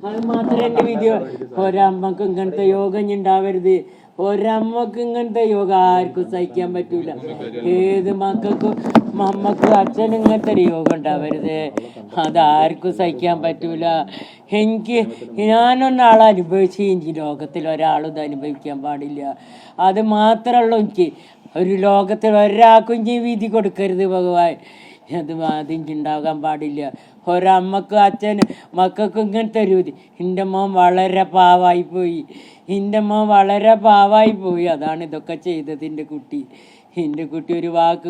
അത് മാത്രമേ എന്റെ വിധിയോ. ഒരമ്മക്ക് ഇങ്ങനത്തെ യോഗം ഉണ്ടാവരുത്. ഒരമ്മക്ക് ഇങ്ങനത്തെ യോഗം ആർക്കും സഹിക്കാൻ പറ്റൂല. ഏത് മക്കൾക്കും അമ്മക്കും അച്ഛനും ഇങ്ങനത്തെ ഒരു യോഗം ഉണ്ടാവരുത്. അതാർക്കും സഹിക്കാൻ പറ്റൂല. എനിക്ക് ഞാനൊന്നാൾ അനുഭവിച്ച് ഈ ലോകത്തിൽ ഒരാളും ഇത് അനുഭവിക്കാൻ പാടില്ല. അത് മാത്രമുള്ളൂ എനിക്ക്. ഒരു ലോകത്തിൽ ഒരാൾക്കും ഇനി വിധി കൊടുക്കരുത് ഭഗവാൻ. അത് അതിണ്ടാകാൻ പാടില്ല. ഒരമ്മക്കും അച്ഛനും മക്കൾക്കും ഇങ്ങനത്തെ ഒരു വിധി. എൻ്റെ മോൻ വളരെ പാവായിപ്പോയി. എൻ്റെ മോൻ വളരെ പാവായിപ്പോയി. അതാണ് ഇതൊക്കെ ചെയ്തത് എൻ്റെ കുട്ടി. എൻ്റെ കുട്ടി ഒരു വാക്ക്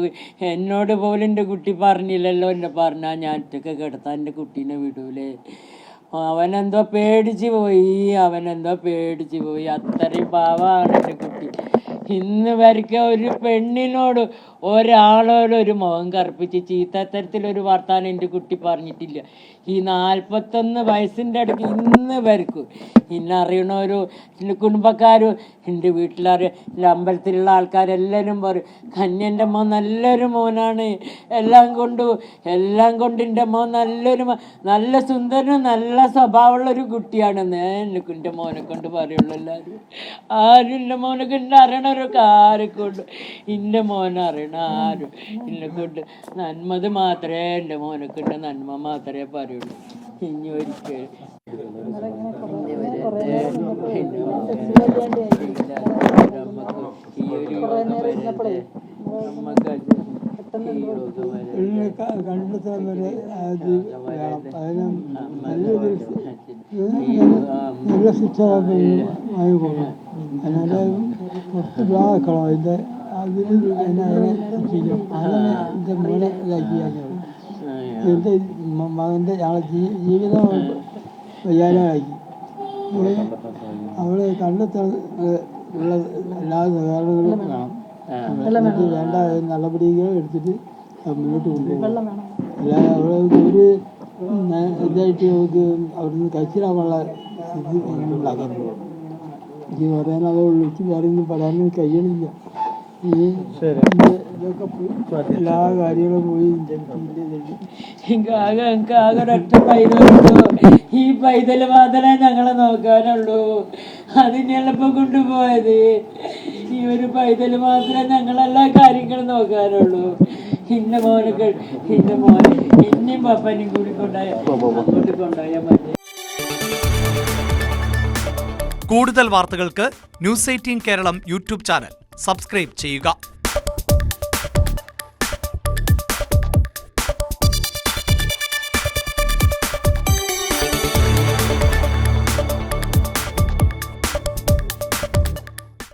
എന്നോട് പോലും എൻ്റെ കുട്ടി പറഞ്ഞില്ലല്ലോ. എന്നെ പറഞ്ഞാൽ ഞാൻ ഒറ്റയ്ക്ക് കിടത്താൻ എൻ്റെ കുട്ടീനെ വിടൂലേ. അവനെന്തോ പേടിച്ച് പോയി. അത്രയും പാവമാണ് എൻ്റെ കുട്ടി. ഇന്ന് വരയ്ക്ക് ഒരു പെണ്ണിനോട് ഒരാളോട് ഒരു മുഖം കറുപ്പിച്ച് ചീത്തത്തരത്തിലൊരു വർത്താനം എൻ്റെ കുട്ടി പറഞ്ഞിട്ടില്ല. ഈ 41 വയസ്സിൻ്റെ അടുക്ക് ഇന്ന് വരയ്ക്കും ഇന്നറിയണവരും എൻ്റെ കുടുംബക്കാരും എൻ്റെ എൻ്റെ അമ്പലത്തിലുള്ള ആൾക്കാരെല്ലാവരും പറയും കന്യൻ്റെ മോൻ നല്ലൊരു മോനാണ്. എല്ലാം കൊണ്ട് എൻ്റെ മോൻ നല്ല സുന്ദരനും നല്ല സ്വഭാവമുള്ളൊരു കുട്ടിയാണെന്ന് എൻ്റെ മോനെ കൊണ്ട് പറയുള്ളൂ. എല്ലാവരും ആരും എൻ്റെ മോനെ കൊണ്ട് അറിയണവരൊക്കെ ആരെക്കൊണ്ട് എൻ്റെ മോനെ അറിയണം. ആരും എന്നെ കൊണ്ട് നന്മത് മാത്രമേ എൻ്റെ മോനെ കൊണ്ട് നന്മ മാത്രമേ പറയുള്ളൂ. ഇനി ഒരിക്കൽ നല്ല ശിക്ഷ ആയിക്കോളും. അതിനാല് കുറച്ച് പ്രായക്കളോ അതിൻ്റെ എൻ്റെ മോനെ ഇതാക്കിയാണ് എൻ്റെ മകൻ്റെ ഞങ്ങളെ ജീവിതം വയ്യാനാക്കി. അവള് കണ്ടെത്താൻ ഉള്ള എല്ലാ സഹകരണങ്ങളും വേണം. വേണ്ട നടപടികൾ എടുത്തിട്ട് മുന്നോട്ട് കൊണ്ടുപോകും. അല്ലാതെ അവളെ ഒരു ഇതായിട്ട് നമുക്ക് അവിടുന്ന് കഴിച്ചിടാനുള്ള സ്ഥിതി ഉണ്ടാക്കാറുള്ളൂ. എനിക്ക് പറയാനതേ ഉള്ളൂ. എനിക്ക് വേറെ പറയാനൊന്നും കഴിയണില്ല. എല്ലാ കാര്യങ്ങളും പോയി ആകെ ഒരൊറ്റ പൈതലുള്ളൂ. ഈ പൈതല് മാത്രമേ ഞങ്ങളെ നോക്കാനുള്ളൂ. അതിനെളുപ്പം കൊണ്ടുപോയത് ഈ ഒരു പൈതല് മാത്രമേ ഞങ്ങളെല്ലാ കാര്യങ്ങളും നോക്കാനുള്ളൂ. ഇന്ന മോനെ ഇന്നയും പപ്പനെയും കൂടി അങ്ങോട്ട് കൊണ്ടുപോയാൽ മതി. കൂടുതൽ വാർത്തകൾക്ക് News 18 കേരളം യൂട്യൂബ് ചാനൽ സബ്സ്ക്രൈബ് ചെയ്യുക.